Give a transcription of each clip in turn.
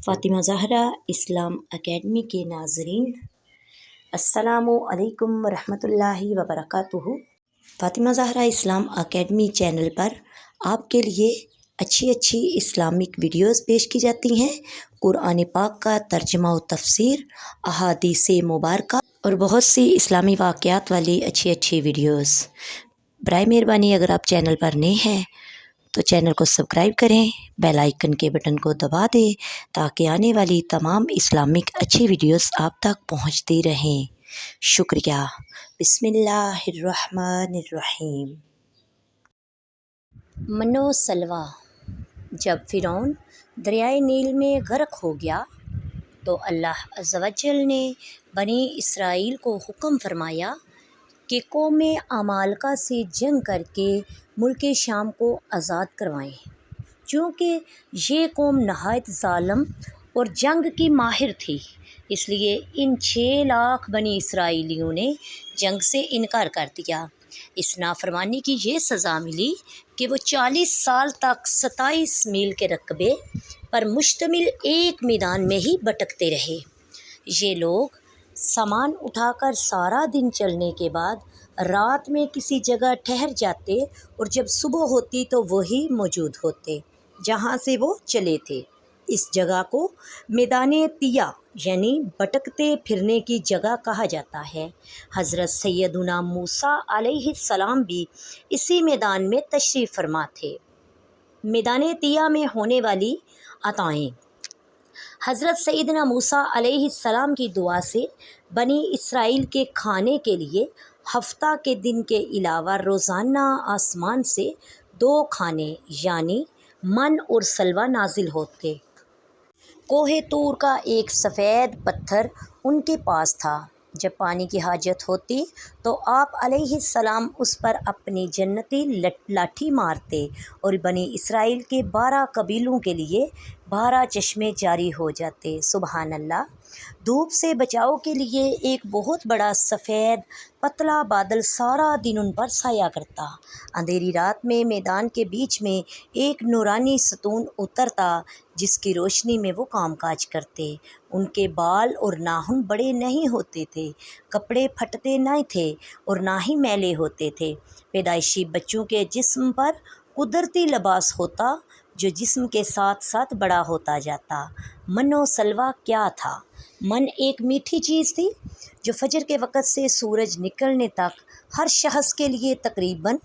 فاطمہ زہرا اسلام academy کے ناظرین، السلام علیکم ورحمۃ اللہ وبرکاتہ۔ فاطمہ زہرا اسلام اکیڈمی چینل پر آپ کے لیے اچھی اسلامک ویڈیوز پیش کی جاتی ہیں۔ قرآن پاک کا ترجمہ و تفسیر، احادیث مبارکہ اور بہت سی اسلامی واقعات والی اچھی ویڈیوز۔ برائے مہربانی اگر آپ چینل پر نئے ہیں تو چینل کو سبسکرائب کریں، بیل آئیکن کے بٹن کو دبا دیں تاکہ آنے والی تمام اسلامک اچھی ویڈیوز آپ تک پہنچتی رہیں۔ شکریہ۔ بسم اللہ الرحمن الرحیم۔ من و سلویٰ۔ جب فرعون دریائے نیل میں غرق ہو گیا تو اللہ عز و جل نے بنی اسرائیل کو حکم فرمایا کہ قوم عمالقہ سے جنگ کر کے ملک شام کو آزاد کروائیں۔ چونکہ یہ قوم نہایت ظالم اور جنگ کی ماہر تھی، اس لیے ان 6 لاکھ بنی اسرائیلیوں نے جنگ سے انکار کر دیا۔ اس نافرمانی کی یہ سزا ملی کہ وہ 40 سال تک 27 میل کے رقبے پر مشتمل ایک میدان میں ہی بھٹکتے رہے۔ یہ لوگ سامان اٹھا کر سارا دن چلنے کے بعد رات میں کسی جگہ ٹھہر جاتے اور جب صبح ہوتی تو وہی موجود ہوتے جہاں سے وہ چلے تھے۔ اس جگہ کو میدان تیہ یعنی بھٹکتے پھرنے کی جگہ کہا جاتا ہے۔ حضرت سیدنا موسیٰ علیہ السلام بھی اسی میدان میں تشریف فرما تھے۔ میدان تیہ میں ہونے والی عطائیں۔ حضرت سیدنا موسیٰ علیہ السلام کی دعا سے بنی اسرائیل کے کھانے کے لیے ہفتہ کے دن کے علاوہ روزانہ آسمان سے 2 کھانے یعنی من اور سلویٰ نازل ہوتے۔ کوہ طور کا ایک سفید پتھر ان کے پاس تھا۔ جب پانی کی حاجت ہوتی تو آپ علیہ السلام اس پر اپنی جنتی لاٹھی مارتے اور بنی اسرائیل کے 12 قبیلوں کے لیے 12 چشمے جاری ہو جاتے۔ سبحان اللہ۔ دھوپ سے بچاؤ کے لیے ایک بہت بڑا سفید پتلا بادل سارا دن ان پر سایہ کرتا۔ اندھیری رات میں میدان کے بیچ میں ایک نورانی ستون اترتا جس کی روشنی میں وہ کام کاج کرتے۔ ان کے بال اور ناخن بڑے نہیں ہوتے تھے، کپڑے پھٹتے نہ تھے اور نہ ہی میلے ہوتے تھے۔ پیدائشی بچوں کے جسم پر قدرتی لباس ہوتا جو جسم کے ساتھ ساتھ بڑا ہوتا جاتا۔ من و سلویٰ کیا تھا؟ من ایک میٹھی چیز تھی جو فجر کے وقت سے سورج نکلنے تک ہر شخص کے لیے تقریباً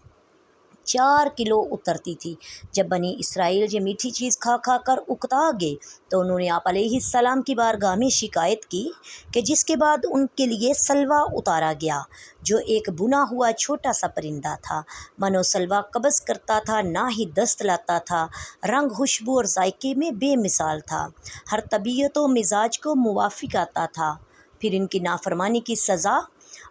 4 کلو اترتی تھی۔ جب بنی اسرائیل یہ میٹھی چیز کھا کر اکتا گئے تو انہوں نے آپ علیہ السلام کی بارگاہ میں شکایت کی کہ جس کے بعد ان کے لیے سلویٰ اتارا گیا جو ایک بنا ہوا چھوٹا سا پرندہ تھا۔ من و سلویٰ قبض کرتا تھا، نہ ہی دست لاتا تھا، رنگ، خوشبو اور ذائقے میں بے مثال تھا، ہر طبیعت و مزاج کو موافق آتا تھا۔ پھر ان کی نافرمانی کی سزا۔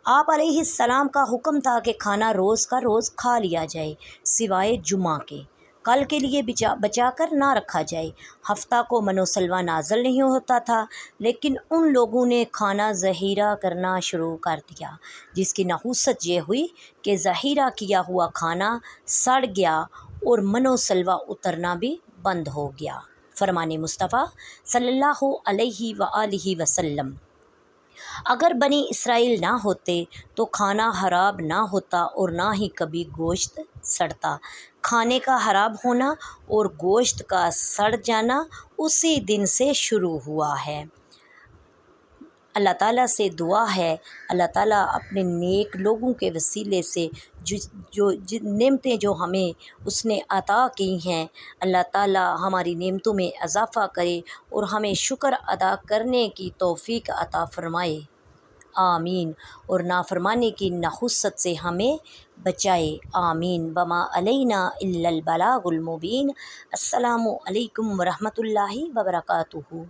آپ علیہ السلام کا حکم تھا کہ کھانا روز کا روز کھا لیا جائے سوائے جمعہ کے، کل کے لیے بچا کر نہ رکھا جائے۔ ہفتہ کو من و سلویٰ نازل نہیں ہوتا تھا، لیکن ان لوگوں نے کھانا ذخیرہ کرنا شروع کر دیا، جس کی نحوست یہ ہوئی کہ ذخیرہ کیا ہوا کھانا سڑ گیا اور من و سلویٰ اترنا بھی بند ہو گیا۔ فرمان مصطفیٰ صلی اللہ علیہ وآلہ وسلم۔ اگر بنی اسرائیل نہ ہوتے تو کھانا خراب نہ ہوتا اور نہ ہی کبھی گوشت سڑتا۔ کھانے کا خراب ہونا اور گوشت کا سڑ جانا اسی دن سے شروع ہوا ہے۔ اللہ تعالیٰ سے دعا ہے اللہ تعالیٰ اپنے نیک لوگوں کے وسیلے سے جو نعمتیں جو ہمیں اس نے عطا کی ہیں، اللہ تعالیٰ ہماری نعمتوں میں اضافہ کرے اور ہمیں شکر ادا کرنے کی توفیق عطا فرمائے، آمین، اور نافرمانی کی نحوست سے ہمیں بچائے، آمین۔ وما علینا الا البلاغ المبین۔ السلام علیکم ورحمۃ اللہ وبرکاتہ۔